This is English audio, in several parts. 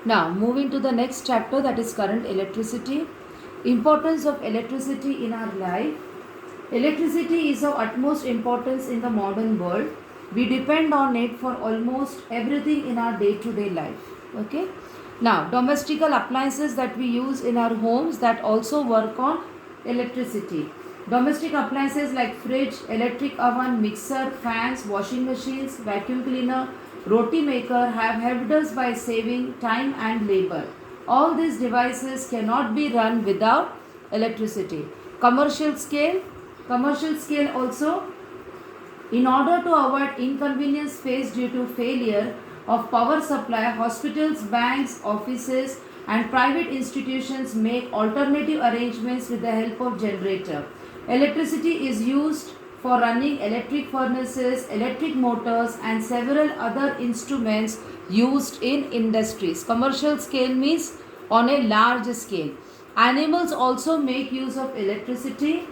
Now, moving to the next chapter, that is current electricity. Importance of electricity in our life. Electricity is of utmost importance in the modern world. We depend on it for almost everything in our day-to-day life. Okay. Now, domestical appliances that we use in our homes that also work on electricity. Domestic appliances like fridge, electric oven, mixer, fans, washing machines, vacuum cleaner, roti maker have helped us by saving time and labor. All these devices cannot be run without electricity. Commercial scale also, in order to avoid inconvenience faced due to failure of power supply, hospitals, banks, offices and private institutions make alternative arrangements with the help of generator. Electricity is used for running electric furnaces, electric motors and several other instruments used in industries. Commercial scale means on a large scale. Animals also make use of electricity.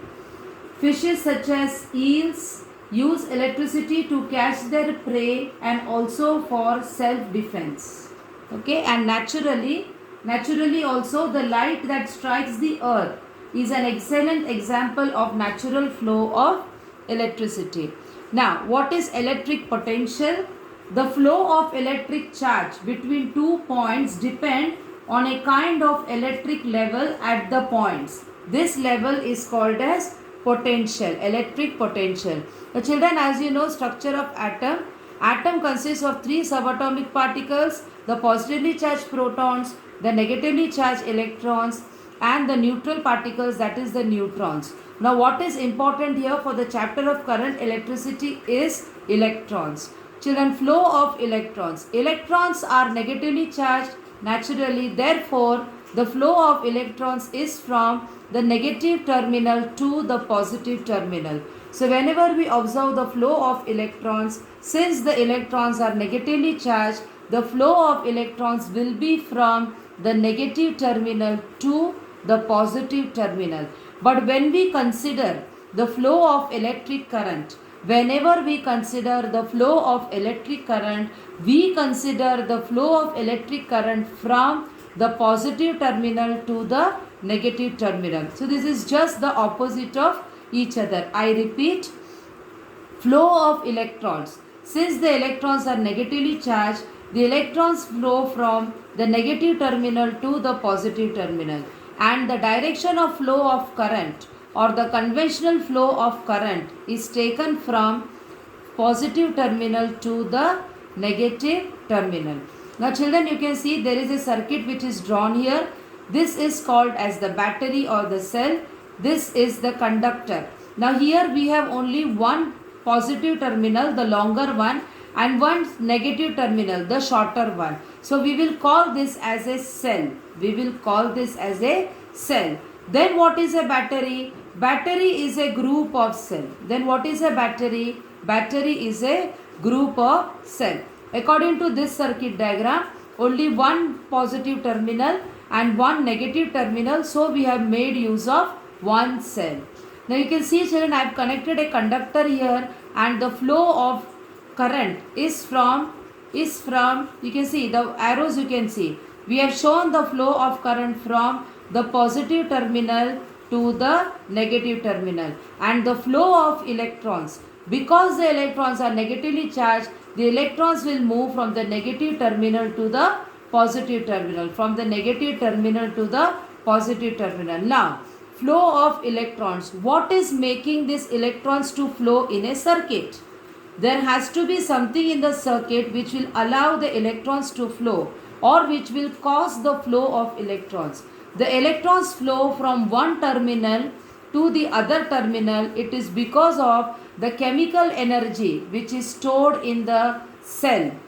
Fishes such as eels use electricity to catch their prey and also for self-defense. Okay, and naturally also the light that strikes the earth is an excellent example of natural flow of electricity. Now, what is electric potential? The flow of electric charge between two points depend on a kind of electric level at the points. This level is called as potential, electric potential. The children, as you know, structure of atom. Atom consists of three subatomic particles, the positively charged protons, the negatively charged electrons and the neutral particles, that is the neutrons. Now, what is important here for the chapter of current electricity is electrons. Children, flow of electrons. Electrons are negatively charged naturally, therefore the flow of electrons is from the negative terminal to the positive terminal. So whenever we observe the flow of electrons, since the electrons are negatively charged, the flow of electrons will be from the negative terminal to the positive terminal. But when we consider the flow of electric current, whenever we consider the flow of electric current, we consider the flow of electric current from the positive terminal to the negative terminal. So this is just the opposite of each other. I repeat, flow of electrons. Since the electrons are negatively charged, the electrons flow from the negative terminal to the positive terminal, and the direction of flow of current or the conventional flow of current is taken from positive terminal to the negative terminal. Now children, you can see there is a circuit which is drawn here. This is called as the battery or the cell. This is the conductor. Now here we have only one positive terminal, the longer one, and one negative terminal, the shorter one. So we will call this as a cell. We will call this as a cell. Then what is a battery? Battery is a group of cell. Then what is a battery? Battery is a group of cell. According to this circuit diagram, only one positive terminal and one negative terminal. So we have made use of one cell. Now you can see children, I have connected a conductor here and the flow of current is from you can see the arrows, you can see we have shown the flow of current from the positive terminal to the negative terminal, and the flow of electrons, because the electrons are negatively charged, the electrons will move from the negative terminal to the positive terminal, from the negative terminal to the positive terminal. Now, flow of electrons. What is making these electrons to flow in a circuit? There has to be something in the circuit which will allow the electrons to flow or which will cause the flow of electrons. The electrons flow from one terminal to the other terminal. It is because of the chemical energy which is stored in the cell.